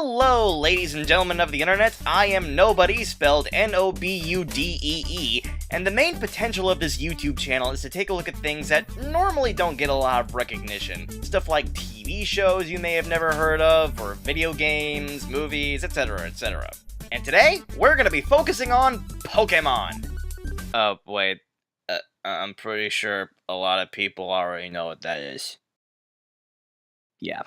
Hello, ladies and gentlemen of the internet, I am Nobudee, spelled Nobudee, and the main potential of this YouTube channel is to take a look at things that normally don't get a lot of recognition. Stuff like TV shows you may have never heard of, or video games, movies, etc, etc. And today, we're gonna be focusing on Pokemon! Oh, wait, I'm pretty sure a lot of people already know what that is. Yeah.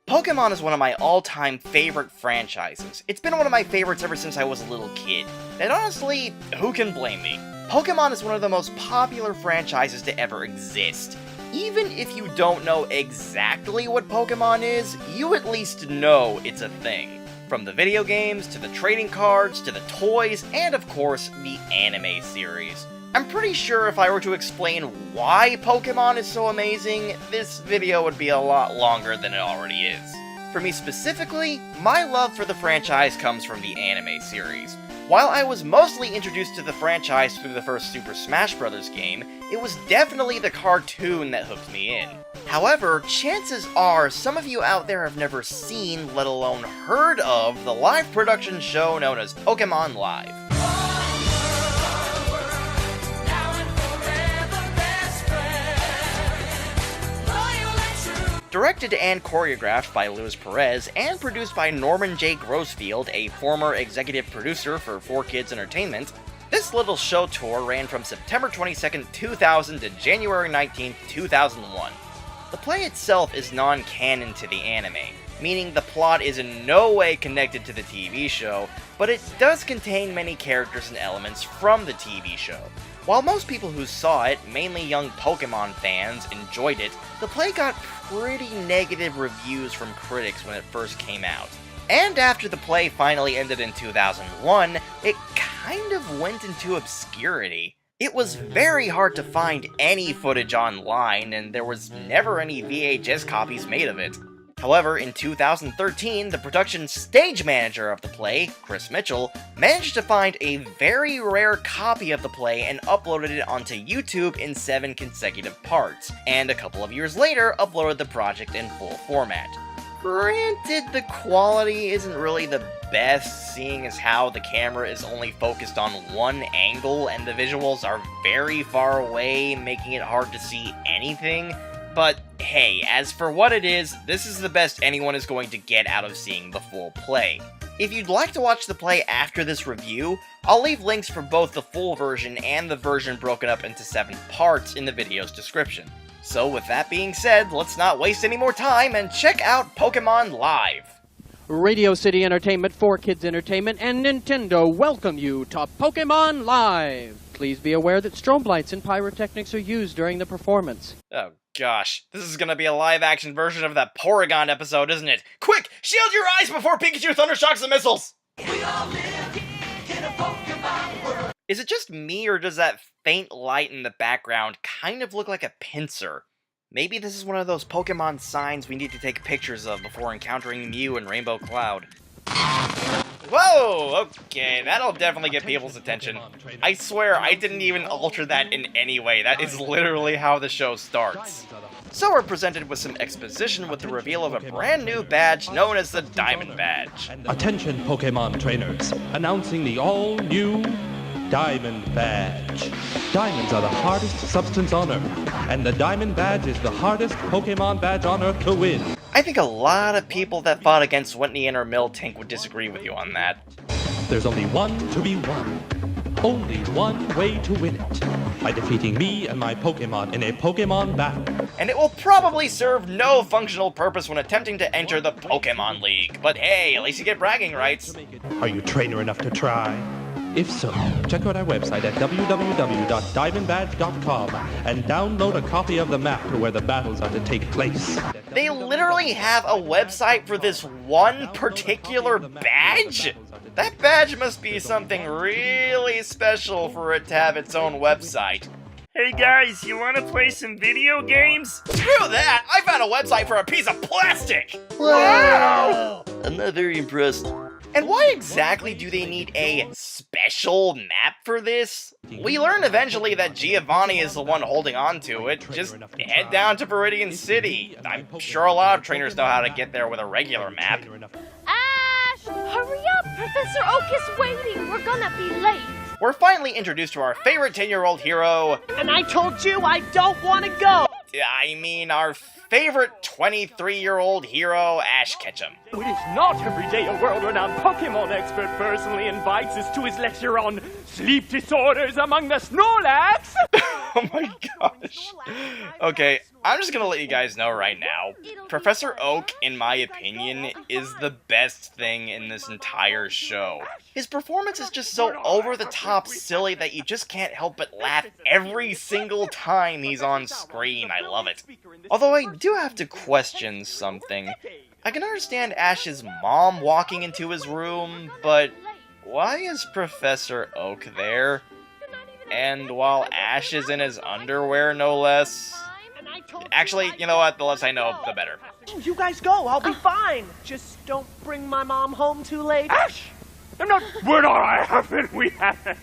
Pokemon is one of my all-time favorite franchises. It's been one of my favorites ever since I was a little kid. And honestly, who can blame me? Pokemon is one of the most popular franchises to ever exist. Even if you don't know exactly what Pokemon is, you at least know it's a thing. From the video games, to the trading cards, to the toys, and of course, the anime series. I'm pretty sure if I were to explain why Pokemon is so amazing, this video would be a lot longer than it already is. For me specifically, my love for the franchise comes from the anime series. While I was mostly introduced to the franchise through the first Super Smash Bros. Game, it was definitely the cartoon that hooked me in. However, chances are some of you out there have never seen, let alone heard of, the live production show known as Pokemon Live. Directed and choreographed by Luis Perez, and produced by Norman J. Grossfield, a former executive producer for 4Kids Entertainment, this little show tour ran from September 22nd, 2000 to January 19th, 2001. The play itself is non-canon to the anime, meaning the plot is in no way connected to the TV show, but it does contain many characters and elements from the TV show. While most people who saw it, mainly young Pokemon fans, enjoyed it, the play got pretty negative reviews from critics when it first came out. And after the play finally ended in 2001, it kind of went into obscurity. It was very hard to find any footage online, and there was never any VHS copies made of it. However, in 2013, the production stage manager of the play, Chris Mitchell, managed to find a very rare copy of the play and uploaded it onto YouTube in 7 consecutive parts, and a couple of years later uploaded the project in full format. Granted, the quality isn't really the best, seeing as how the camera is only focused on one angle and the visuals are very far away, making it hard to see anything. But hey, as for what it is, this is the best anyone is going to get out of seeing the full play. If you'd like to watch the play after this review, I'll leave links for both the full version and the version broken up into 7 parts in the video's description. So with that being said, let's not waste any more time and check out Pokemon Live! Radio City Entertainment, 4Kids Entertainment, and Nintendo welcome you to Pokemon Live! Please be aware that strobe lights and pyrotechnics are used during the performance. Oh gosh, this is gonna be a live-action version of that Porygon episode, isn't it? Quick, shield your eyes before Pikachu thundershocks the missiles! We all live in a Pokemon world. Is it just me, or does that faint light in the background kind of look like a pincer? Maybe this is one of those Pokemon signs we need to take pictures of before encountering Mew and Rainbow Cloud. Whoa! Okay, that'll definitely get people's attention. I swear, I didn't even alter that in any way. That is literally how the show starts. So we're presented with some exposition with the reveal of a brand new badge known as the Diamond Badge. Attention Pokemon trainers, announcing the all-new Diamond Badge. Diamonds are the hardest substance on Earth, and the Diamond Badge is the hardest Pokemon badge on Earth to win. I think a lot of people that fought against Whitney and her Miltank would disagree with you on that. There's only one to be won. Only one way to win it. By defeating me and my Pokemon in a Pokemon battle. And it will probably serve no functional purpose when attempting to enter the Pokemon League. But hey, at least you get bragging rights. Are you trainer enough to try? If so, check out our website at www.diamondbadge.com and download a copy of the map to where the battles are to take place. They literally have a website for this one particular badge? That badge must be something really special for it to have its own website. Hey guys, you wanna play some video games? Screw that! I found a website for a piece of plastic! Wow! I'm not very impressed. And why exactly do they need a special map for this? We learn eventually that Giovanni is the one holding on to it. Just head down to Viridian City. I'm sure a lot of trainers know how to get there with a regular map. Ash! Hurry up! Professor Oak is waiting! We're gonna be late! We're finally introduced to our favorite 10-year-old hero. And I told you I don't want to go! I mean, our favorite 23-year-old hero, Ash Ketchum. It is not every day a world-renowned Pokemon expert personally invites us to his lecture on sleep disorders among the Snorlax! Oh my gosh. Okay, I'm just gonna let you guys know right now. Professor Oak, in my opinion, is the best thing in this entire show. His performance is just so over-the-top silly that you just can't help but laugh every single time he's on screen. I love it. Although I do have to question something. I can understand Ash's mom walking into his room, but why is Professor Oak there? And while Ash is in his underwear, no less. Actually, you know what? The less I know, the better. You guys go, I'll be fine. Just don't bring my mom home too late. Ash! We're not having, we haven't.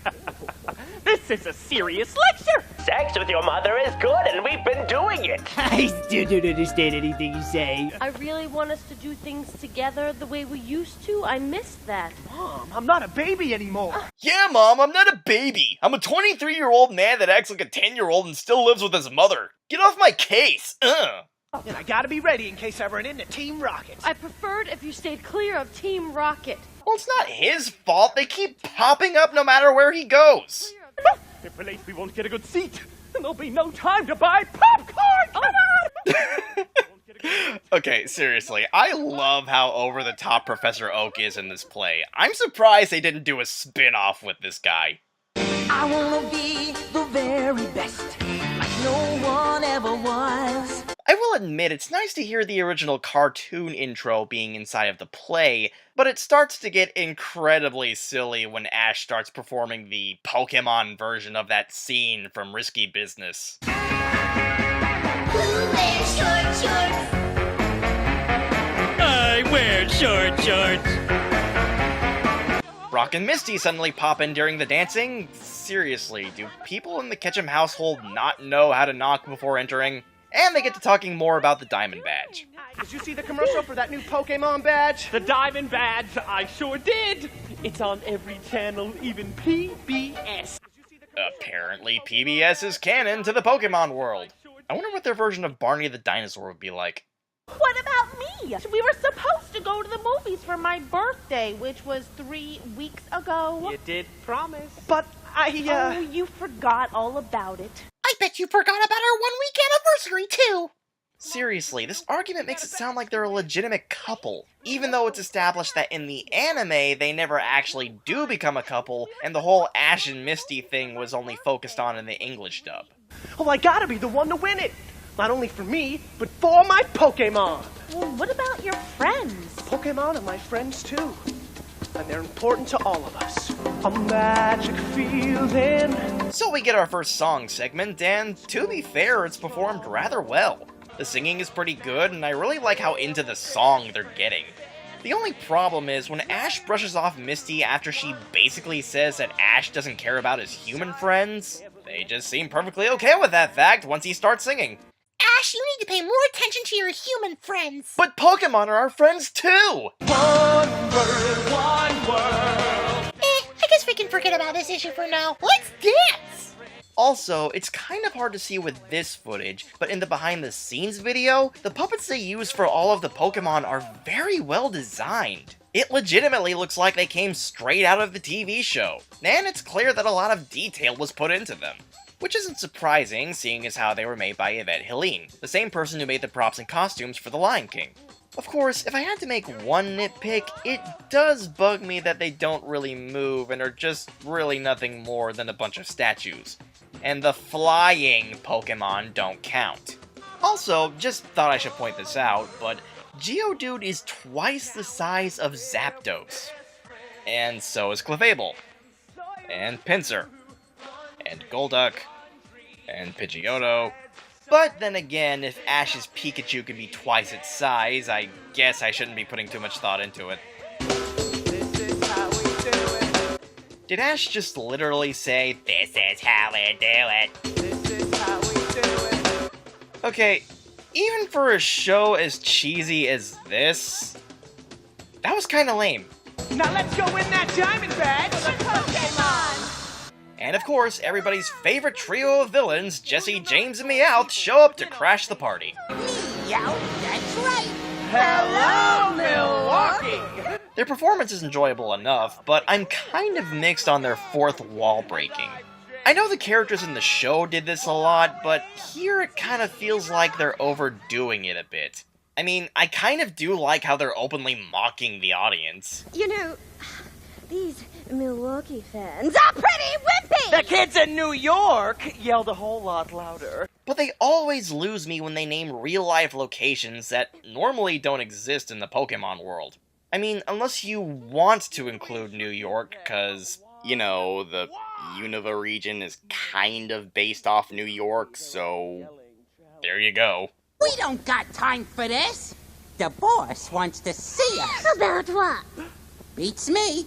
This is a serious lecture! Sex with your mother is good, and we've been doing it. I still don't understand anything you say. I really want us to do things together the way we used to. I missed that. Mom, I'm not a baby anymore. Yeah, Mom, I'm not a baby. I'm a 23-year-old man that acts like a 10-year-old and still lives with his mother. Get off my case. And I gotta be ready in case I run into Team Rocket. I preferred if you stayed clear of Team Rocket. Well, it's not his fault. They keep popping up no matter where he goes. If we're late, we won't get a good seat, and there'll be no time to buy popcorn! Come on! Okay, seriously, I love how over-the-top Professor Oak is in this play. I'm surprised they didn't do a spin-off with this guy. I wanna be the very best, like no one ever was. I will admit, it's nice to hear the original cartoon intro being inside of the play, but it starts to get incredibly silly when Ash starts performing the Pokemon version of that scene from Risky Business. Who wears short shorts? I wear short shorts. Brock and Misty suddenly pop in during the dancing? Seriously, do people in the Ketchum household not know how to knock before entering? And they get to talking more about the Diamond Badge. Did you see the commercial for that new Pokemon badge? The Diamond Badge, I sure did. It's on every channel, even PBS. Apparently, PBS is canon to the Pokemon world. I wonder what their version of Barney the Dinosaur would be like. What about me? We were supposed to go to the movies for my birthday, which was 3 weeks ago. You did promise. But Oh, you forgot all about it. I bet you forgot about our 1-week anniversary, too. Seriously, this argument makes it sound like they're a legitimate couple, even though it's established that in the anime, they never actually do become a couple, and the whole Ash and Misty thing was only focused on in the English dub. Well, I gotta be the one to win it. Not only for me, but for my Pokemon. Well, what about your friends? Pokemon are my friends, too. And they're important to all of us. A magic feeling. So we get our first song segment, and to be fair, it's performed rather well. The singing is pretty good, and I really like how into the song they're getting. The only problem is when Ash brushes off Misty after she basically says that Ash doesn't care about his human friends, they just seem perfectly okay with that fact once he starts singing. Ash, you need to pay more attention to your human friends. But Pokemon are our friends too! One world. I guess we can forget about this issue for now. Let's dance! Also, it's kind of hard to see with this footage, but in the behind the scenes video, the puppets they use for all of the Pokemon are very well designed. It legitimately looks like they came straight out of the TV show, and it's clear that a lot of detail was put into them. Which isn't surprising, seeing as how they were made by Yvette Helene, the same person who made the props and costumes for The Lion King. Of course, if I had to make one nitpick, it does bug me that they don't really move and are just really nothing more than a bunch of statues. And the flying Pokemon don't count. Also, just thought I should point this out, but Geodude is twice the size of Zapdos. And so is Clefable. And Pinsir. And Golduck. and Pidgeotto. But then again, if Ash's Pikachu can be twice its size, I guess I shouldn't be putting too much thought into it. Did Ash just literally say, "This is how we do it"? This is how we do it. Okay, even for a show as cheesy as this, that was kinda lame. Now let's go win that diamond badge! Pokemon! And of course, everybody's favorite trio of villains, Jesse, James, and Meowth, show up to crash the party. Meow, that's right. Hello, Milwaukee! Their performance is enjoyable enough, but I'm kind of mixed on their fourth wall breaking. I know the characters in the show did this a lot, but here it kind of feels like they're overdoing it a bit. I mean, I kind of do like how they're openly mocking the audience. You know, these Milwaukee fans are pretty wimpy! The kids in New York yelled a whole lot louder. But they always lose me when they name real-life locations that normally don't exist in the Pokemon world. I mean, unless you want to include New York, cause, you know, the Unova region is kind of based off New York, so there you go. We don't got time for this. The boss wants to see us. About what? Beats me.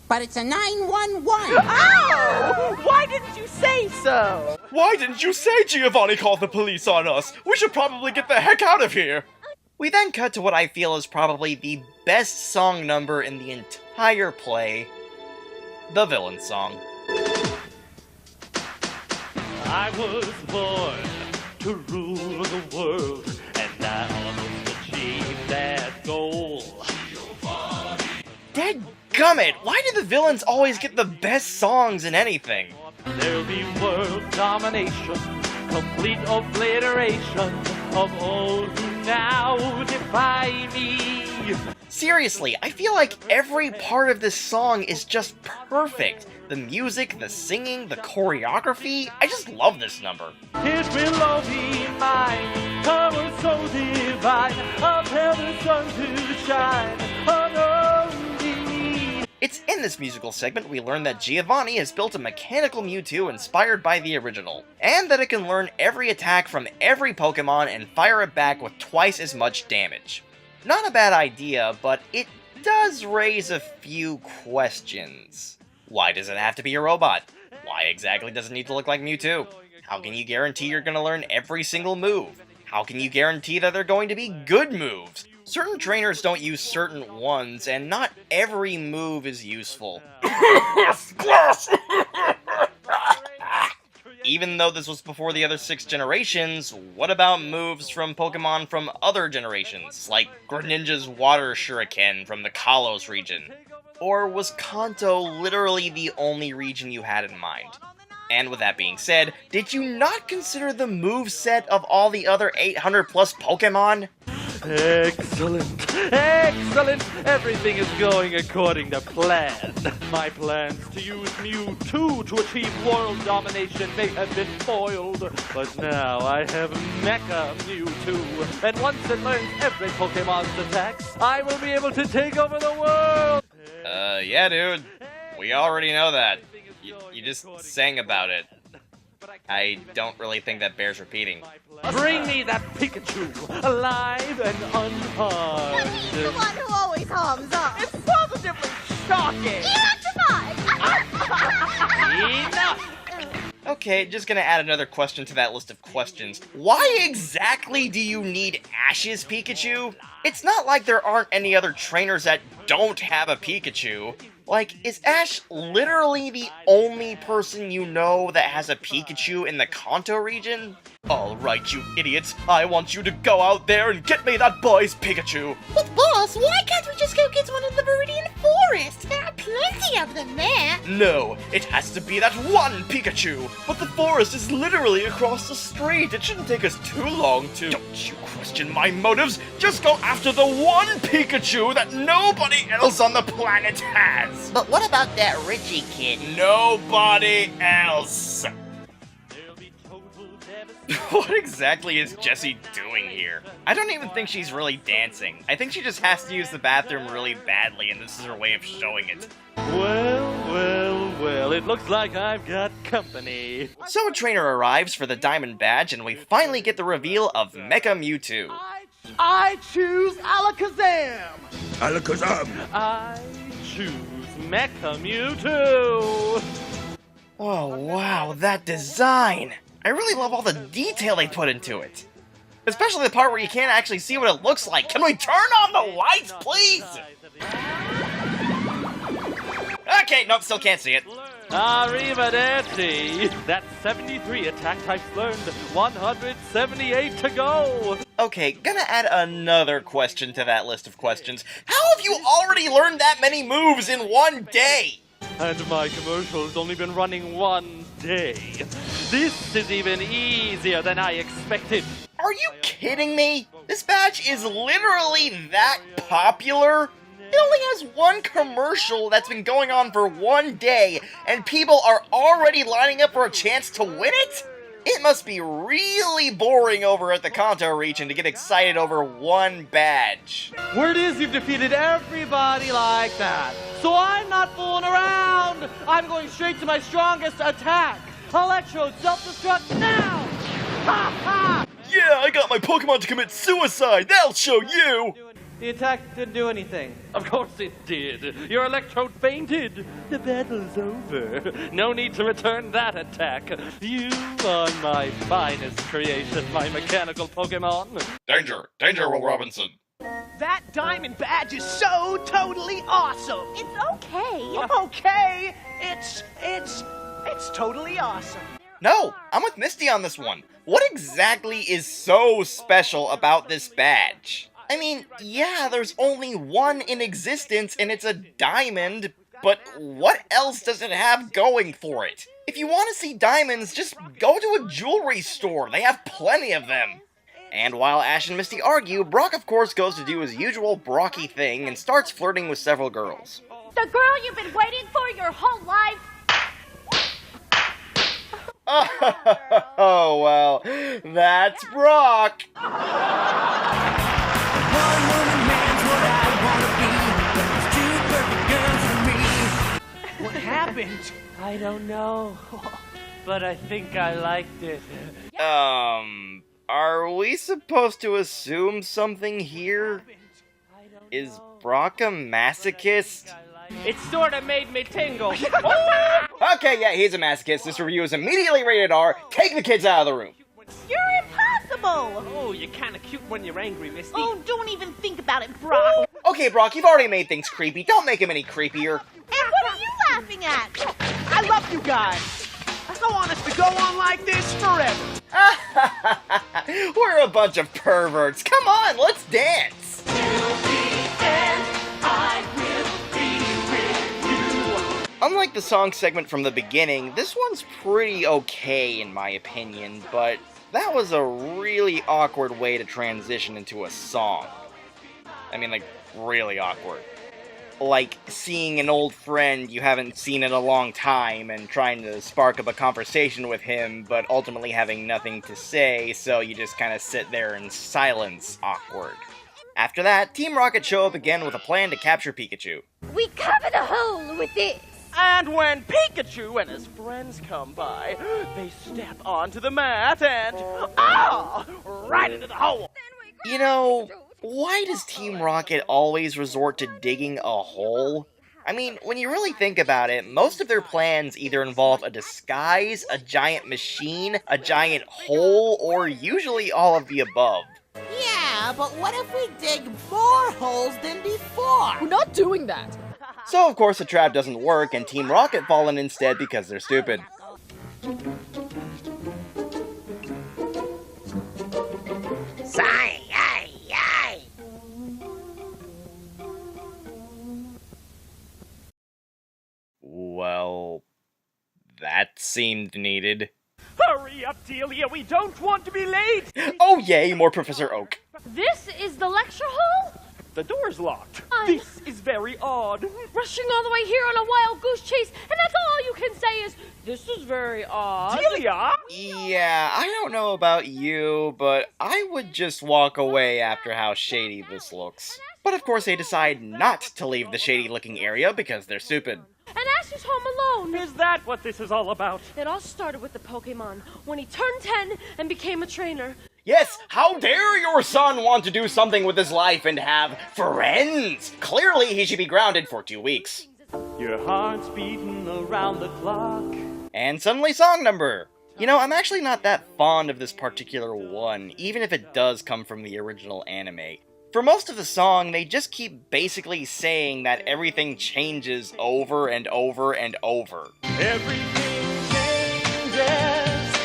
But it's a 911. Oh! Why didn't you say so? Why didn't you say Giovanni called the police on us? We should probably get the heck out of here! We then cut to what I feel is probably the best song number in the entire play, the villain song. I was born to rule the world, and I almost achieved that goal. Dadgummit, why do the villains always get the best songs in anything? There'll be world domination, complete obliteration of all who now defy me. Seriously, I feel like every part of this song is just perfect. The music, the singing, the choreography, I just love this number. It will all be mine, power so divine, I'll tell the sun to shine on only me. It's in this musical segment we learn that Giovanni has built a mechanical Mewtwo inspired by the original, and that it can learn every attack from every Pokemon and fire it back with twice as much damage. Not a bad idea, but it does raise a few questions. Why does it have to be a robot? Why exactly does it need to look like Mewtwo? How can you guarantee you're going to learn every single move? How can you guarantee that they're going to be good moves? Certain trainers don't use certain ones, and not every move is useful. Even though this was before the other 6 generations, what about moves from Pokemon from other generations, like Greninja's Water Shuriken from the Kalos region? Or was Kanto literally the only region you had in mind? And with that being said, did you not consider the moveset of all the other 800 plus Pokemon? Excellent! Excellent! Everything is going according to plan. My plans to use Mewtwo to achieve world domination may have been foiled, but now I have Mecha Mewtwo, and once it learns every Pokemon's attacks, I will be able to take over the world! Yeah, dude. We already know that. You just sang about it. I don't really think that bears repeating. Bring me that Pikachu, alive and unharmed. The one who always harms us. It's positively shocking. Enough! Okay, just gonna add another question to that list of questions. Why exactly do you need Ash's Pikachu? It's not like there aren't any other trainers that don't have a Pikachu. Like, is Ash literally the only person you know that has a Pikachu in the Kanto region? Alright, you idiots, I want you to go out there and get me that boy's Pikachu! But boss, why can't we just go get one in the Viridian Forest? There are plenty of them there. No, it has to be that one Pikachu! But the forest is literally across the street, it shouldn't take us too long to— Don't you question my motives, just go after the one Pikachu that nobody else on the planet has! But what about that Richie kid? Nobody else! What exactly is Jessie doing here? I don't even think she's really dancing. I think she just has to use the bathroom really badly, and this is her way of showing it. Well, well, Well, it looks like I've got company. So a trainer arrives for the Diamond Badge, and we finally get the reveal of Mecha Mewtwo. I choose Alakazam! Alakazam! I choose Mecha Mewtwo! Oh wow, that design! I really love all the detail they put into it. Especially the part where you can't actually see what it looks like. Can we turn on the lights, please? Okay, nope, still can't see it. Arrivederci! That's 73 attack types learned, 178 to go! Okay, gonna add another question to that list of questions. How have you already learned that many moves in one day? And my commercial's only been running one day. This is even easier than I expected. Are you kidding me? This badge is literally that popular? It only has one commercial that's been going on for one day, and people are already lining up for a chance to win it? It must be really boring over at the Kanto region to get excited over one badge. Word is you've defeated everybody like that. So I'm not fooling around. I'm going straight to my strongest attack. Electrode self-destruct now! Ha ha! Yeah, I got my Pokemon to commit suicide. That'll show you. The attack didn't do anything. Of course it did. Your Electrode fainted. The battle's over. No need to return that attack. You are my finest creation, my mechanical Pokemon. Danger! Danger, Will Robinson! That Diamond Badge is so totally awesome. It's okay. Okay, it's totally awesome. No, I'm with Misty on this one. What exactly is so special about this badge? I mean, yeah, there's only one in existence and it's a diamond, but what else does it have going for it? If you want to see diamonds, just go to a jewelry store. They have plenty of them. And while Ash and Misty argue, Brock of course goes to do his usual Brocky thing and starts flirting with several girls. The girl you've been waiting for your whole life. Oh, well, that's Brock. What happened? I don't know, but I think I liked it. Are we supposed to assume something here? Is Brock a masochist? It sort of made me tingle. Okay, yeah, he's a masochist. This review is immediately rated R. Take the kids out of the room. You're impossible. Oh, you're kind of cute when you're angry, Misty. Oh, don't even think about it, Brock. Okay, Brock, you've already made things creepy. Don't make him any creepier. And what are you laughing at? I love you guys. I want us to go on like this forever. We're a bunch of perverts. Come on, let's dance. Unlike the song segment from the beginning, this one's pretty okay in my opinion, but that was a really awkward way to transition into a song. I mean, like, really awkward. Like, seeing an old friend you haven't seen in a long time and trying to spark up a conversation with him, but ultimately having nothing to say, so you just kind of sit there in silence awkward. After that, Team Rocket show up again with a plan to capture Pikachu. We cover the hole with this. And when Pikachu and his friends come by, they step onto the mat and, right into the hole. You know, why does Team Rocket always resort to digging a hole? I mean, when you really think about it, most of their plans either involve a disguise, a giant machine, a giant hole, or usually all of the above. Yeah, but what if we dig more holes than before? We're not doing that. So of course the trap doesn't work, and Team Rocket fall in instead because they're stupid. Sigh, aye, aye. Well, that seemed needed. Hurry up, Delia, we don't want to be late! Oh yay, more Professor Oak. This is the lecture hall? The door's locked. on! This is very odd. Rushing all the way here on a wild goose chase, and that's all you can say is, this is very odd. Delia? Yeah, I don't know about you, but I would just walk away after how shady this looks. But of course they decide not to leave the shady-looking area because they're stupid. And Ash is home alone. Is that what this is all about? It all started with the Pokemon, when he turned 10 and became a trainer. Yes, how dare your son want to do something with his life and have friends? Clearly he should be grounded for 2 weeks. Your heart's beating around the clock. And suddenly song number. You know, I'm actually not that fond of this particular one, even if it does come from the original anime. For most of the song, they just keep basically saying that everything changes over and over and over. Everything changes,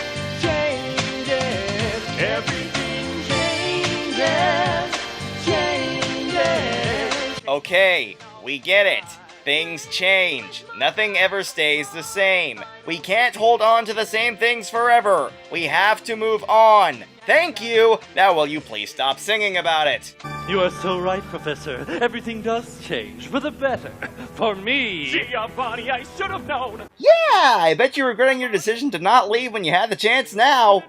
changes. Everything changes, changes. Okay, we get it. Things change. Nothing ever stays the same. We can't hold on to the same things forever. We have to move on. Thank you! Now will you please stop singing about it? You are so right, Professor. Everything does change for the better. For me. Giovanni, I should have known. Yeah, I bet you're regretting your decision to not leave when you had the chance now.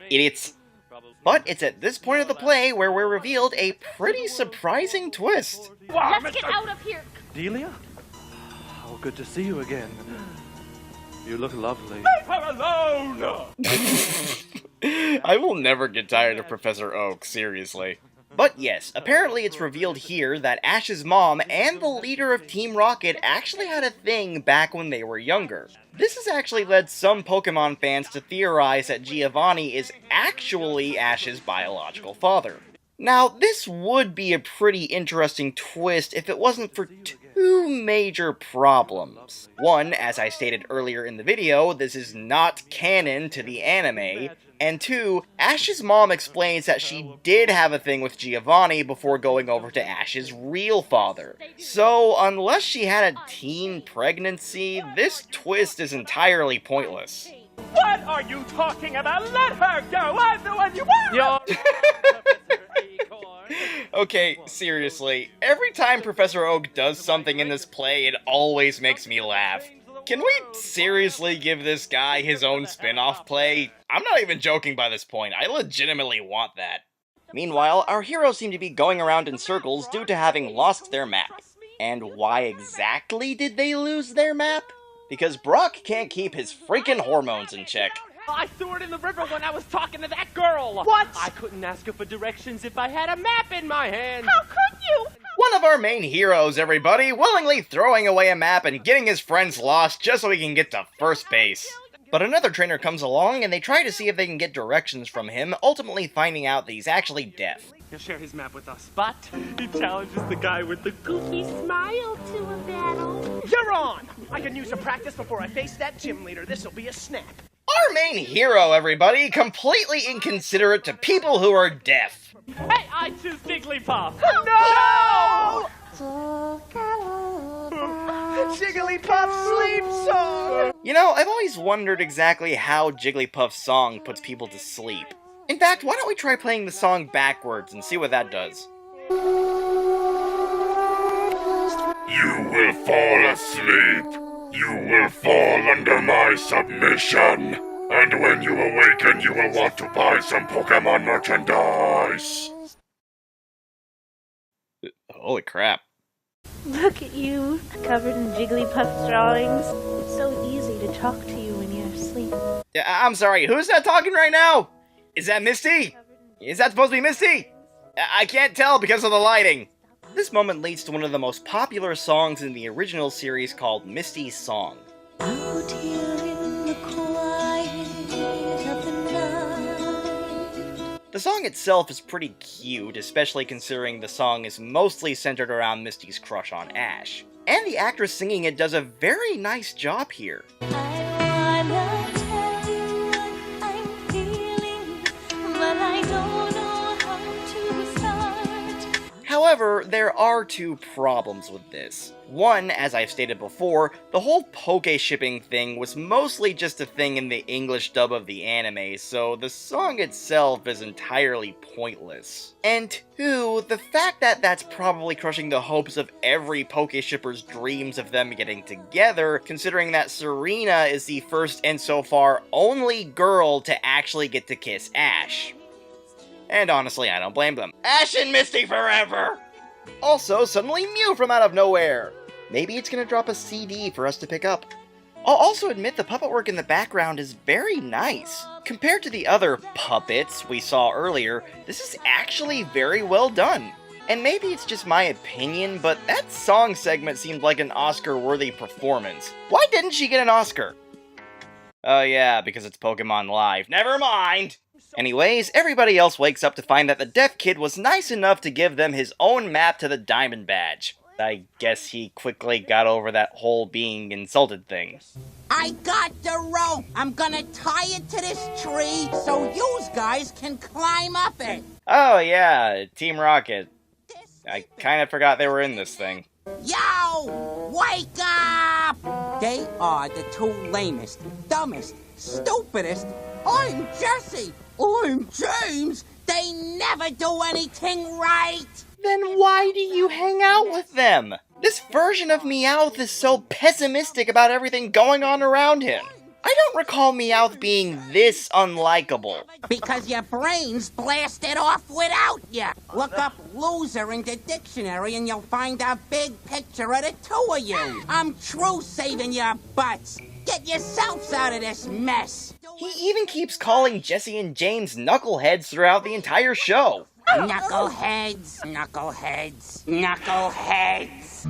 Idiots. But it's at this point of the play where we're revealed a pretty surprising twist. Let's get out of here. Delia? Oh, good to see you again. You look lovely. Leave her alone! I will never get tired of Professor Oak, seriously. But yes, apparently it's revealed here that Ash's mom and the leader of Team Rocket actually had a thing back when they were younger. This has actually led some Pokemon fans to theorize that Giovanni is actually Ash's biological father. Now, this would be a pretty interesting twist if it wasn't for two major problems. One, as I stated earlier in the video, this is not canon to the anime. And two, Ash's mom explains that she did have a thing with Giovanni before going over to Ash's real father. So, unless she had a teen pregnancy, this twist is entirely pointless. What are you talking about? Let her go! I'm the one you want! Okay, seriously, every time Professor Oak does something in this play, it always makes me laugh. Can we seriously give this guy his own spin-off play? I'm not even joking by this point, I legitimately want that. Meanwhile, our heroes seem to be going around in circles due to having lost their map. And why exactly did they lose their map? Because Brock can't keep his freaking hormones in check. I threw it in the river when I was talking to that girl! What? I couldn't ask her for directions if I had a map in my hand! How could you? One of our main heroes, everybody, willingly throwing away a map and getting his friends lost just so he can get to first base. But another trainer comes along and they try to see if they can get directions from him, ultimately finding out that he's actually deaf. He'll share his map with us, but he challenges the guy with the goofy smile to a battle. You're on! I can use some practice before I face that gym leader. This'll be a snap. Our main hero, everybody, completely inconsiderate to people who are deaf. Hey, I choose Jigglypuff! No! Jigglypuff's sleep song! You know, I've always wondered exactly how Jigglypuff's song puts people to sleep. In fact, why don't we try playing the song backwards and see what that does? You will fall asleep. You will fall under my submission. And when you awaken, you will want to buy some Pokemon merchandise. Holy crap. Look at you, covered in Jigglypuff drawings. It's so easy to talk to you when you're asleep. Yeah, I'm sorry, who's that talking right now? Is that Misty? Is that supposed to be Misty? I can't tell because of the lighting. This moment leads to one of the most popular songs in the original series called Misty's Song. Out here in the quiet of the night. The song itself is pretty cute, especially considering the song is mostly centered around Misty's crush on Ash. And the actress singing it does a very nice job here. I wanna tell you what I'm feeling, but I don't know how to start. However, there are two problems with this. One, as I've stated before, the whole poke shipping thing was mostly just a thing in the English dub of the anime, so the song itself is entirely pointless. And two, the fact that that's probably crushing the hopes of every poke shipper's dreams of them getting together, considering that Serena is the first and so far only girl to actually get to kiss Ash. And honestly, I don't blame them. Ash and Misty forever! Also, suddenly Mew from out of nowhere! Maybe it's gonna drop a CD for us to pick up. I'll also admit the puppet work in the background is very nice. Compared to the other puppets we saw earlier, this is actually very well done. And maybe it's just my opinion, but that song segment seemed like an Oscar-worthy performance. Why didn't she get an Oscar? Oh yeah, because it's Pokemon Live. Never mind! Anyways, everybody else wakes up to find that the deaf kid was nice enough to give them his own map to the Diamond Badge. I guess he quickly got over that whole being insulted thing. I got the rope. I'm gonna tie it to this tree so you guys can climb up it. Oh yeah, Team Rocket. I kinda forgot they were in this thing. Yo! Wake up! They are the two lamest, dumbest, stupidest. I'm Jesse. I'm James. They never do anything right. Then why do you hang out with them? This version of Meowth is so pessimistic about everything going on around him. I don't recall Meowth being this unlikable. Because your brain's blasted off without you. Look up loser in the dictionary and you'll find a big picture of the two of you. I'm true saving your butts. Get yourselves out of this mess. He even keeps calling Jesse and James knuckleheads throughout the entire show. Knuckleheads, knuckleheads, knuckleheads.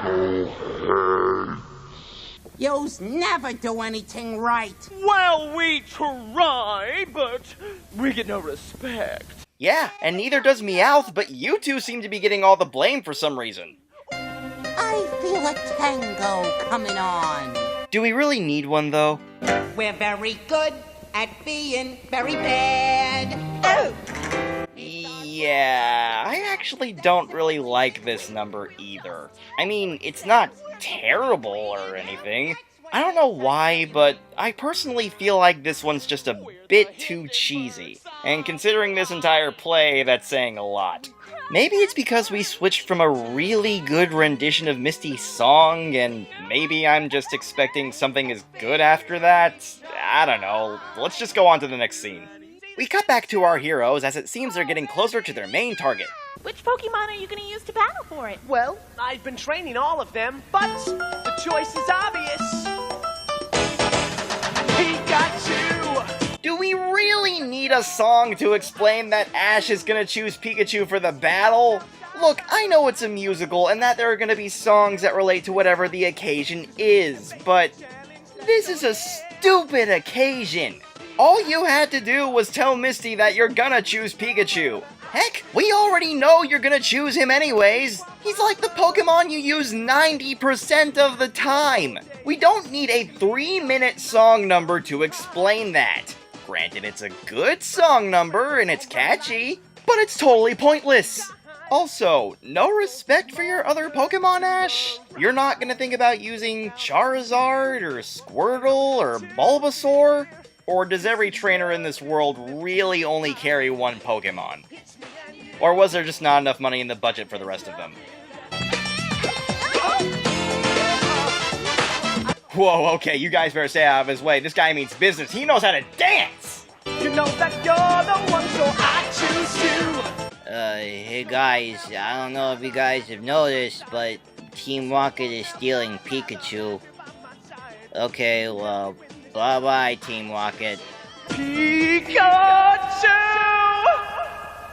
Knucklehead. Yous never do anything right. Well, we try, but we get no respect. Yeah, and neither does Meowth, but you two seem to be getting all the blame for some reason. I feel a tango coming on. Do we really need one, though? We're very good at being very bad. Oh! Yeah, I actually don't really like this number either. I mean, it's not terrible or anything. I don't know why, but I personally feel like this one's just a bit too cheesy. And considering this entire play, that's saying a lot. Maybe it's because we switched from a really good rendition of Misty's song, and maybe I'm just expecting something as good after that? I don't know. Let's just go on to the next scene. We cut back to our heroes as it seems they're getting closer to their main target. Which Pokemon are you going to use to battle for it? Well, I've been training all of them, but the choice is obvious. Pikachu! Do we really need a song to explain that Ash is gonna choose Pikachu for the battle? Look, I know it's a musical and that there are gonna be songs that relate to whatever the occasion is, but this is a stupid occasion. All you had to do was tell Misty that you're gonna choose Pikachu. Heck, we already know you're gonna choose him anyways. He's like the Pokemon you use 90% of the time. We don't need a 3-minute song number to explain that. Granted, it's a good song number and it's catchy, but it's totally pointless. Also, no respect for your other Pokemon, Ash? You're not gonna think about using Charizard or Squirtle or Bulbasaur? Or does every trainer in this world really only carry one Pokemon? Or was there just not enough money in the budget for the rest of them? Whoa, okay, you guys better stay out of his way. This guy means business. He knows how to dance! You know that you're the one, so I choose you! Hey guys, I don't know if you guys have noticed, but Team Rocket is stealing Pikachu. Okay, well, bye-bye, Team Rocket. Pikachu!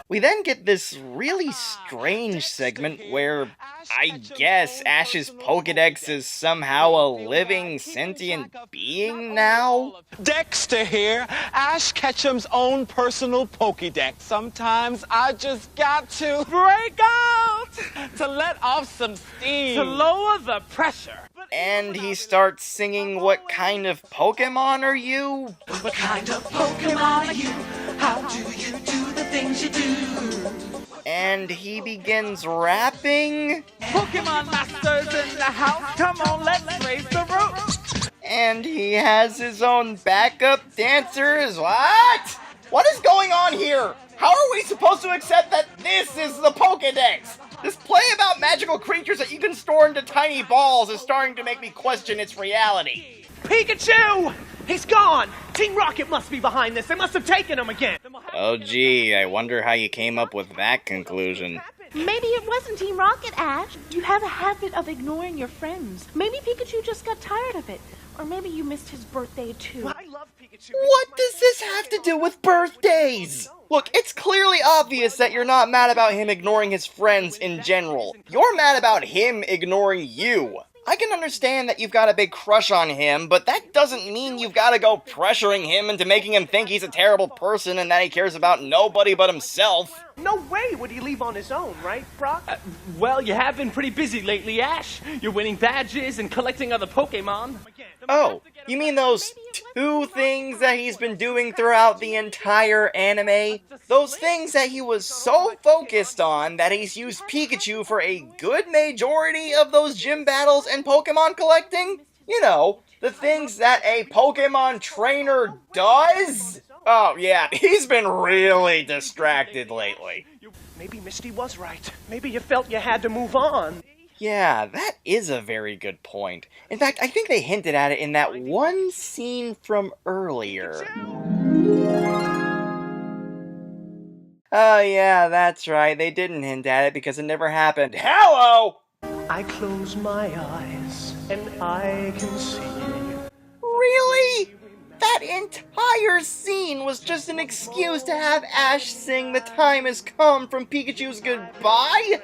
We then get this really strange segment where, I guess, Ash's Pokedex is somehow a living, sentient being now? Dexter here, Ash Ketchum's own personal Pokédex. Sometimes I just got to break out to let off some steam. To lower the pressure. And he starts singing, "What kind of Pokemon are you?" What kind of Pokemon are you? How do you do the things you do? and he begins rapping. Pokemon Masters in the house, come on, let's raise the roof. And he has his own backup dancers. What? What is going on here? How are we supposed to accept that this is the Pokédex? This play about magical creatures that you can store into tiny balls is starting to make me question its reality. Pikachu! He's gone! Team Rocket must be behind this. They must have taken him again. Oh gee, I wonder how you came up with that conclusion. Maybe it wasn't Team Rocket, Ash. You have a habit of ignoring your friends. Maybe Pikachu just got tired of it. Or maybe you missed his birthday, too. I love Pikachu. What does this have to do with birthdays? Look, it's clearly obvious that you're not mad about him ignoring his friends in general. You're mad about him ignoring you. I can understand that you've got a big crush on him, but that doesn't mean you've got to go pressuring him into making him think he's a terrible person and that he cares about nobody but himself. No way would he leave on his own, right, Brock? Well, you have been pretty busy lately, Ash. You're winning badges and collecting other Pokemon. Oh, you mean those 2 things that he's been doing throughout the entire anime? Those things that he was so focused on that he's used Pikachu for a good majority of those gym battles and Pokemon collecting? You know, the things that a Pokemon trainer does? Oh yeah, he's been really distracted lately. Maybe Misty was right. Maybe you felt you had to move on. Yeah, that is a very good point. In fact, I think they hinted at it in that one scene from earlier. Oh yeah, that's right. They didn't hint at it because it never happened. Hello! I close my eyes and I can see. Really? That entire scene was just an excuse to have Ash sing "The Time Has Come" from Pikachu's goodbye?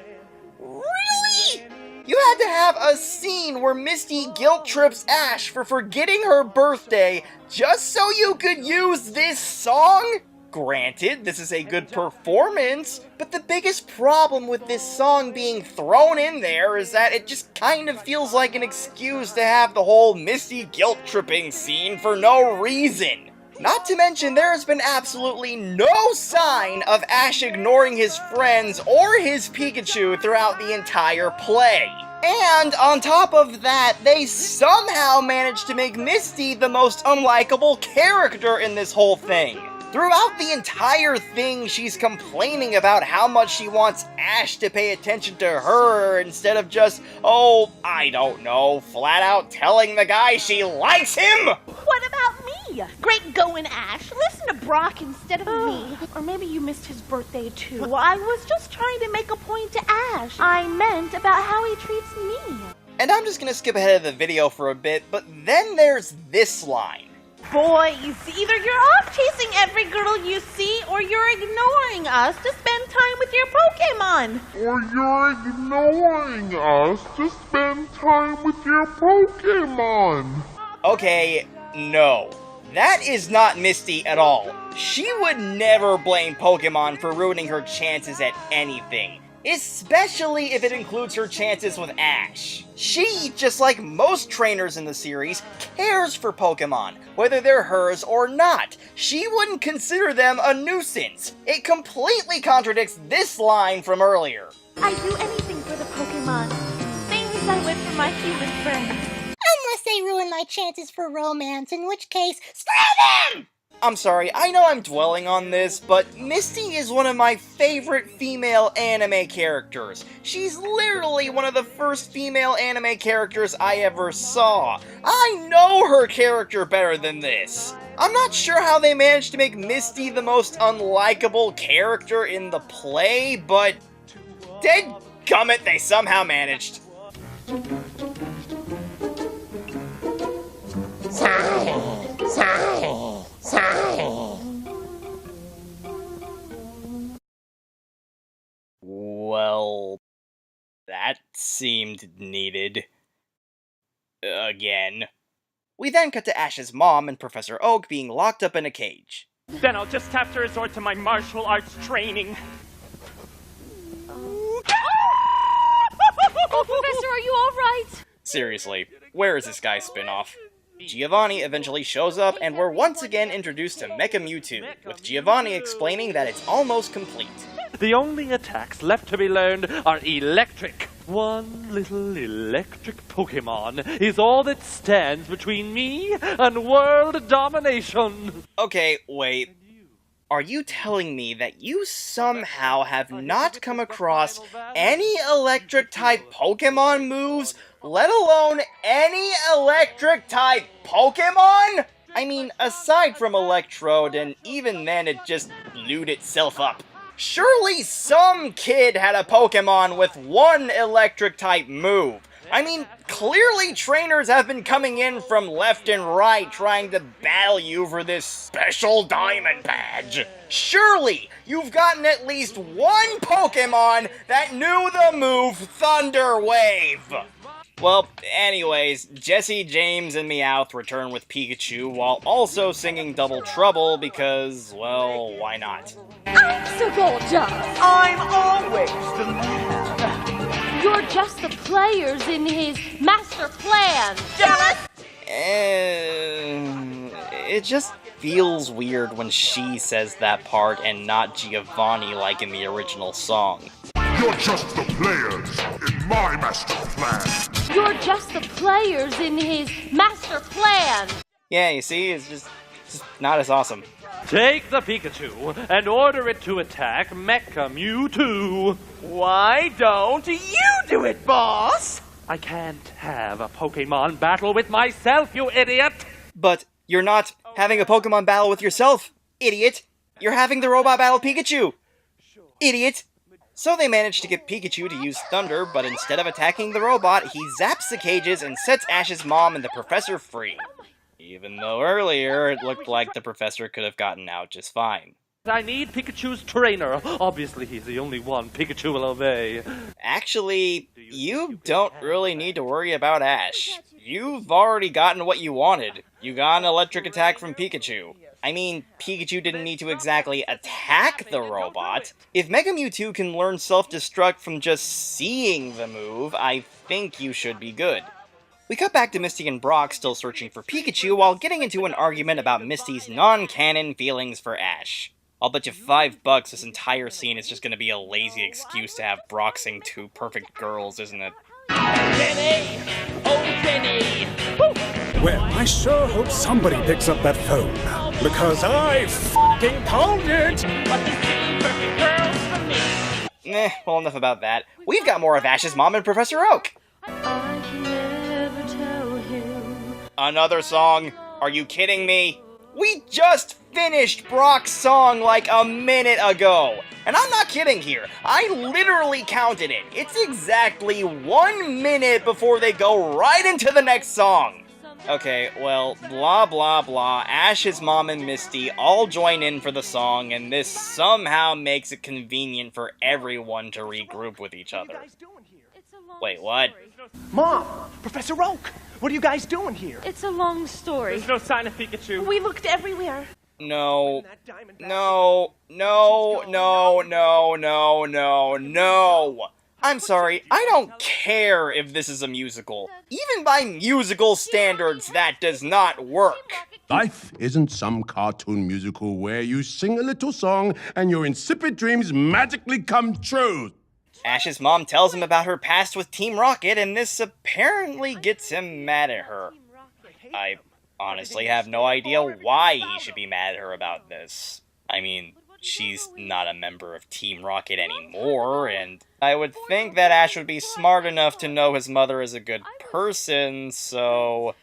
Really? You had to have a scene where Misty guilt trips Ash for forgetting her birthday just so you could use this song? Granted, this is a good performance, but the biggest problem with this song being thrown in there is that it just kind of feels like an excuse to have the whole Misty guilt-tripping scene for no reason. Not to mention, there has been absolutely no sign of Ash ignoring his friends or his Pikachu throughout the entire play. And on top of that, they somehow managed to make Misty the most unlikable character in this whole thing. Throughout the entire thing, she's complaining about how much she wants Ash to pay attention to her instead of just, oh, I don't know, flat out telling the guy she likes him! What about me? Great going, Ash. Listen to Brock instead of me. Or maybe you missed his birthday, too. Well, I was just trying to make a point to Ash. I meant about how he treats me. And I'm just gonna skip ahead of the video for a bit, but then there's this line. Boys, either you're off chasing every girl you see, or you're ignoring us to spend time with your Pokemon. Or you're ignoring us to spend time with your Pokemon. Okay, no. That is not Misty at all. She would never blame Pokemon for ruining her chances at anything. Especially if it includes her chances with Ash. She, just like most trainers in the series, cares for Pokemon, whether they're hers or not. She wouldn't consider them a nuisance. It completely contradicts this line from earlier. I do anything for the Pokemon. Things I would for my human friends. Unless they ruin my chances for romance, in which case, screw them! I'm sorry, I know I'm dwelling on this, but Misty is one of my favorite female anime characters. She's literally one of the first female anime characters I ever saw. I know her character better than this. I'm not sure how they managed to make Misty the most unlikable character in the play, but dadgummit, they somehow managed. Well, that seemed needed. Again. We then cut to Ash's mom and Professor Oak being locked up in a cage. Then I'll just have to resort to my martial arts training. Oh, Professor, are you alright? Seriously, where is this guy's spin-off? Giovanni eventually shows up, and we're once again introduced to Mecha Mewtwo, with Giovanni explaining that it's almost complete. The only attacks left to be learned are electric. One little electric Pokemon is all that stands between me and world domination. Okay, wait. Are you telling me that you somehow have not come across any electric-type Pokemon moves, let alone any electric-type Pokemon? I mean, aside from Electrode, and even then it just lewd itself up. Surely some kid had a Pokemon with one electric-type move. I mean, clearly trainers have been coming in from left and right trying to battle you for this special diamond badge. Surely you've gotten at least one Pokemon that knew the move Thunder Wave. Well, anyways, Jesse, James, and Meowth return with Pikachu while also singing Double Trouble because, well, why not? So gorgeous. I'm always the man. You're just the players in his master plan. It just feels weird when she says that part and not Giovanni like in the original song. You're just the players in my master plan. You're just the players in his master plan. Yeah, you see, it's just not as awesome. Take the Pikachu and order it to attack Mecha Mewtwo. Why don't you do it, boss? I can't have a Pokemon battle with myself, you idiot! But you're not having a Pokemon battle with yourself, idiot! You're having the robot battle Pikachu! Idiot! So they managed to get Pikachu to use Thunder, but instead of attacking the robot, he zaps the cages and sets Ash's mom and the professor free. Even though earlier, it looked like the professor could have gotten out just fine. I need Pikachu's trainer. Obviously, he's the only one Pikachu will obey. Actually, you don't really need to worry about Ash. You've already gotten what you wanted. You got an electric attack from Pikachu. I mean, Pikachu didn't need to exactly attack the robot. If Mega Mewtwo can learn self-destruct from just seeing the move, I think you should be good. We cut back to Misty and Brock still searching for Pikachu while getting into an argument about Misty's non-canon feelings for Ash. I'll bet you $5 this entire scene is just gonna be a lazy excuse to have Brock sing Two Perfect Girls, isn't it? Jenny! Oh, Jenny! Woo! Well, I sure hope somebody picks up that phone, because I f***ing called it! But the Two Perfect Girls for me! Well, enough about that. We've got more of Ash's mom and Professor Oak! Another song? Are you kidding me? We just finished Brock's song like a minute ago! And I'm not kidding here, I literally counted it. It's exactly 1 minute before they go right into the next song. Okay, well, blah blah blah, Ash's mom and Misty all join in for the song, and this somehow makes it convenient for everyone to regroup with each other. Wait, what? Mom! Professor Oak! What are you guys doing here? It's a long story. There's no sign of Pikachu. We looked everywhere. No. No. No. No. No. No. No. No. I'm sorry, I don't care if this is a musical. Even by musical standards, that does not work. Life isn't some cartoon musical where you sing a little song and your insipid dreams magically come true. Ash's mom tells him about her past with Team Rocket, and this apparently gets him mad at her. I honestly have no idea why he should be mad at her about this. I mean, she's not a member of Team Rocket anymore, and I would think that Ash would be smart enough to know his mother is a good person, so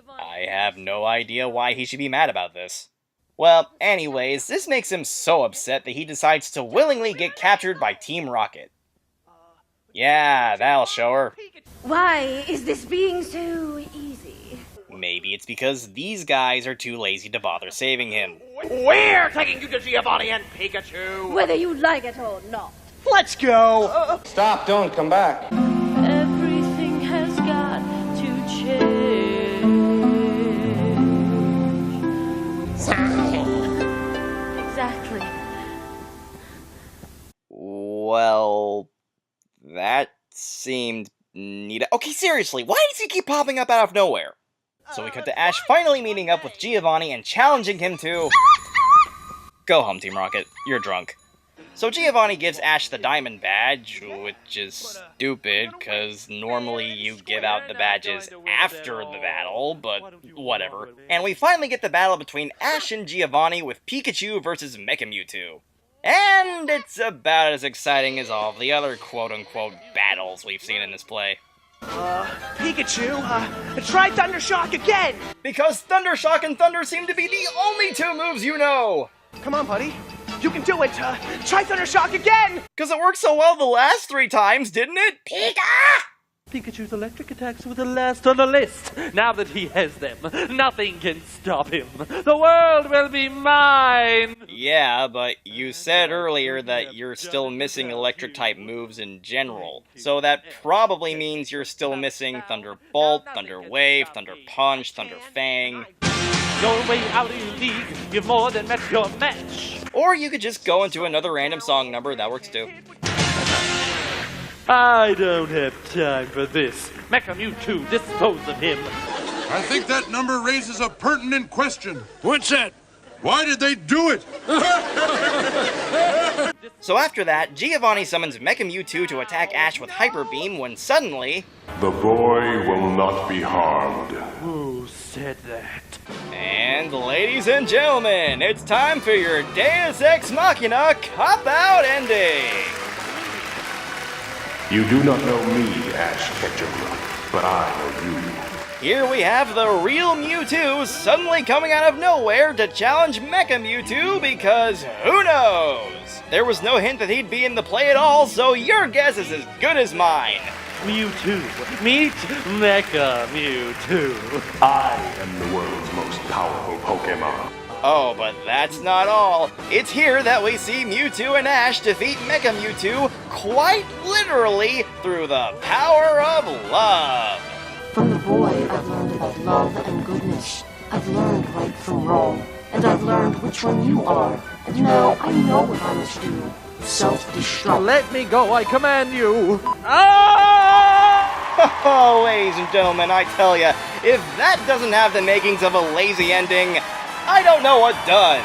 I have no idea why he should be mad about this. Well, anyways, this makes him so upset that he decides to willingly get captured by Team Rocket. Yeah, that'll show her. Why is this being so easy? Maybe it's because these guys are too lazy to bother saving him. We're taking you to Giovanni and Pikachu! Whether you like it or not. Let's go! Stop, don't come back. Everything has got to change. Exactly. Well, that seemed neat. Okay, seriously, why does he keep popping up out of nowhere? So we cut to Ash finally meeting up with Giovanni and challenging him to... Go home, Team Rocket. You're drunk. So Giovanni gives Ash the diamond badge, which is stupid, because normally you give out the badges after the battle, but whatever. And we finally get the battle between Ash and Giovanni with Pikachu versus Mecha Mewtwo. And it's about as exciting as all of the other quote-unquote battles we've seen in this play. Pikachu, try Thunder Shock again! Because Thunder Shock and Thunder seem to be the only two moves you know! Come on, buddy. You can do it! Try Thunder Shock again! Because it worked so well the last 3 times, didn't it? Pikachu's electric attacks were the last on the list. Now that he has them, nothing can stop him. The world will be mine! Yeah, but you said earlier that you're still missing electric-type moves in general. So that probably means you're still missing Thunderbolt, Thunder Wave, Thunder Punch, Thunder Fang. You're way out of your league. You've more than met your match. Or you could just go into another random song number, that works too. I don't have time for this. Mecha Mewtwo, dispose of him. I think that number raises a pertinent question. What's that? Why did they do it? So after that, Giovanni summons Mecha Mewtwo to attack Ash with Hyper Beam when suddenly... The boy will not be harmed. Who said that? And ladies and gentlemen, it's time for your Deus Ex Machina cop-out ending! You do not know me, Ash Ketchum, but I know you. Here we have the real Mewtwo suddenly coming out of nowhere to challenge Mecha Mewtwo because who knows? There was no hint that he'd be in the play at all, so your guess is as good as mine. Mewtwo, meet Mecha Mewtwo. I am the world's most powerful Pokemon. Oh, but that's not all. It's here that we see Mewtwo and Ash defeat Mecha Mewtwo quite literally through the power of love. From the boy, I've learned about love and goodness. I've learned right from wrong. And I've learned which one you are. And now I know what I must do. Self-destruct. Let me go, I command you! Oh, ladies and gentlemen, I tell ya, if that doesn't have the makings of a lazy ending, I don't know what does!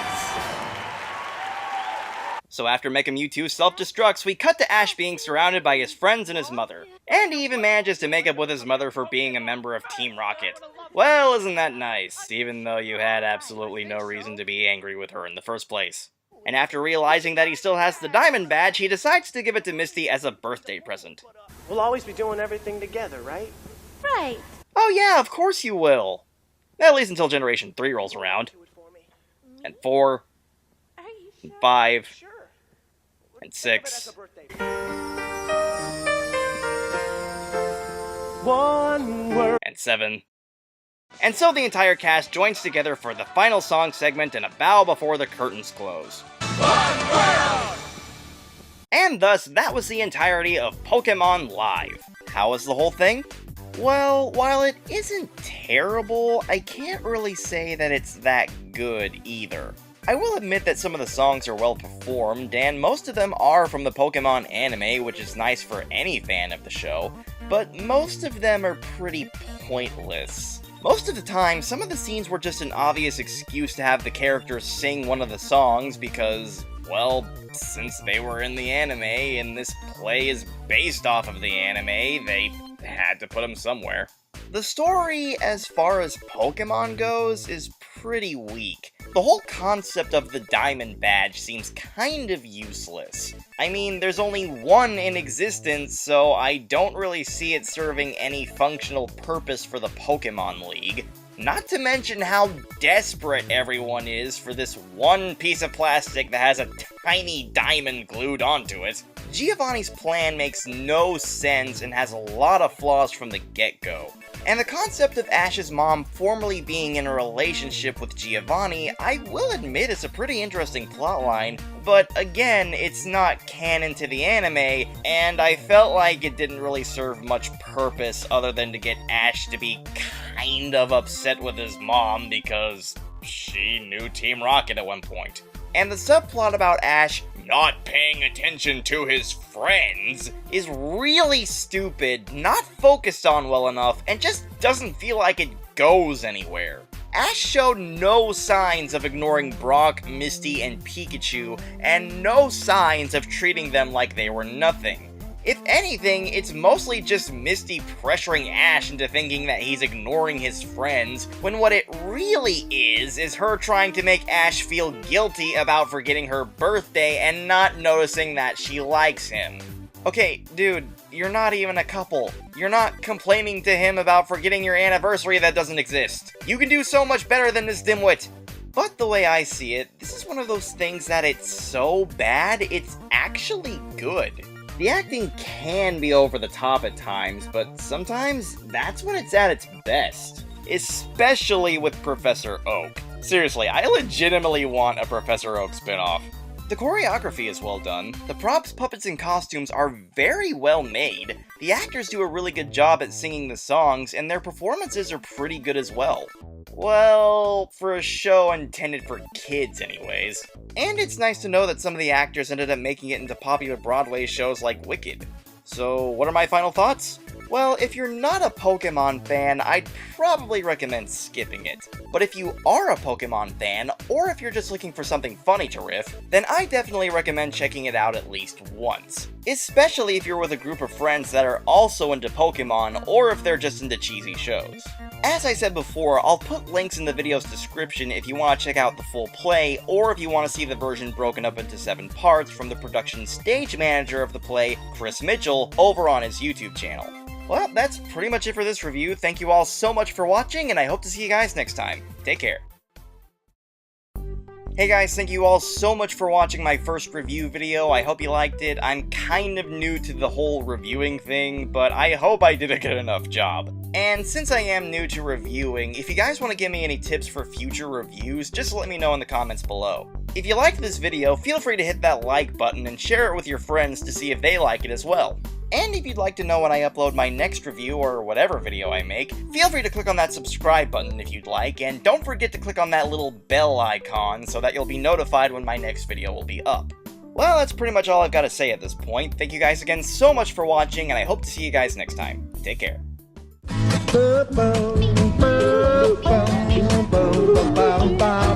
So after Mecha Mewtwo self-destructs, we cut to Ash being surrounded by his friends and his mother. And he even manages to make up with his mother for being a member of Team Rocket. Well, isn't that nice, even though you had absolutely no reason to be angry with her in the first place. And after realizing that he still has the diamond badge, he decides to give it to Misty as a birthday present. We'll always be doing everything together, right? Right. Oh yeah, of course you will. At least until Generation 3 rolls around. And 4. And 5. And 6. One word. And 7. And so the entire cast joins together for the final song segment and a bow before the curtains close. And thus, that was the entirety of Pokemon Live. How was the whole thing? Well, while it isn't terrible, I can't really say that it's that good either. I will admit that some of the songs are well performed, and most of them are from the Pokemon anime, which is nice for any fan of the show, but most of them are pretty pointless. Most of the time, some of the scenes were just an obvious excuse to have the characters sing one of the songs because, well, since they were in the anime and this play is based off of the anime, they had to put them somewhere. The story, as far as Pokemon goes, is pretty weak. The whole concept of the Diamond Badge seems kind of useless. I mean, there's only one in existence, so I don't really see it serving any functional purpose for the Pokemon League. Not to mention how desperate everyone is for this one piece of plastic that has a tiny diamond glued onto it. Giovanni's plan makes no sense and has a lot of flaws from the get-go. And the concept of Ash's mom formerly being in a relationship with Giovanni, I will admit is a pretty interesting plotline, but again, it's not canon to the anime, and I felt like it didn't really serve much purpose other than to get Ash to be kind of upset with his mom because she knew Team Rocket at one point. And the subplot about Ash not paying attention to his friends is really stupid, not focused on well enough, and just doesn't feel like it goes anywhere. Ash showed no signs of ignoring Brock, Misty, and Pikachu, and no signs of treating them like they were nothing. If anything, it's mostly just Misty pressuring Ash into thinking that he's ignoring his friends, when what it really is her trying to make Ash feel guilty about forgetting her birthday and not noticing that she likes him. Okay, dude, you're not even a couple. You're not complaining to him about forgetting your anniversary that doesn't exist. You can do so much better than this dimwit. But the way I see it, this is one of those things that it's so bad, it's actually good. The acting can be over the top at times, but sometimes that's when it's at its best. Especially with Professor Oak. Seriously, I legitimately want a Professor Oak spinoff. The choreography is well done, the props, puppets, and costumes are very well made, the actors do a really good job at singing the songs, and their performances are pretty good as well. Well, for a show intended for kids anyways. And it's nice to know that some of the actors ended up making it into popular Broadway shows like Wicked. So, what are my final thoughts? Well, if you're not a Pokemon fan, I'd probably recommend skipping it. But if you are a Pokemon fan, or if you're just looking for something funny to riff, then I definitely recommend checking it out at least once. Especially if you're with a group of friends that are also into Pokemon, or if they're just into cheesy shows. As I said before, I'll put links in the video's description if you want to check out the full play, or if you want to see the version broken up into 7 parts from the production stage manager of the play, Chris Mitchell, over on his YouTube channel. Well, that's pretty much it for this review. Thank you all so much for watching, and I hope to see you guys next time. Take care. Hey guys, thank you all so much for watching my first review video. I hope you liked it. I'm kind of new to the whole reviewing thing, but I hope I did a good enough job. And since I am new to reviewing, if you guys want to give me any tips for future reviews, just let me know in the comments below. If you liked this video, feel free to hit that like button and share it with your friends to see if they like it as well. And if you'd like to know when I upload my next review or whatever video I make, feel free to click on that subscribe button if you'd like, and don't forget to click on that little bell icon so that you'll be notified when my next video will be up. Well, that's pretty much all I've got to say at this point. Thank you guys again so much for watching, and I hope to see you guys next time. Take care. Ba-ba, ba-ba, ba-ba, ba-ba.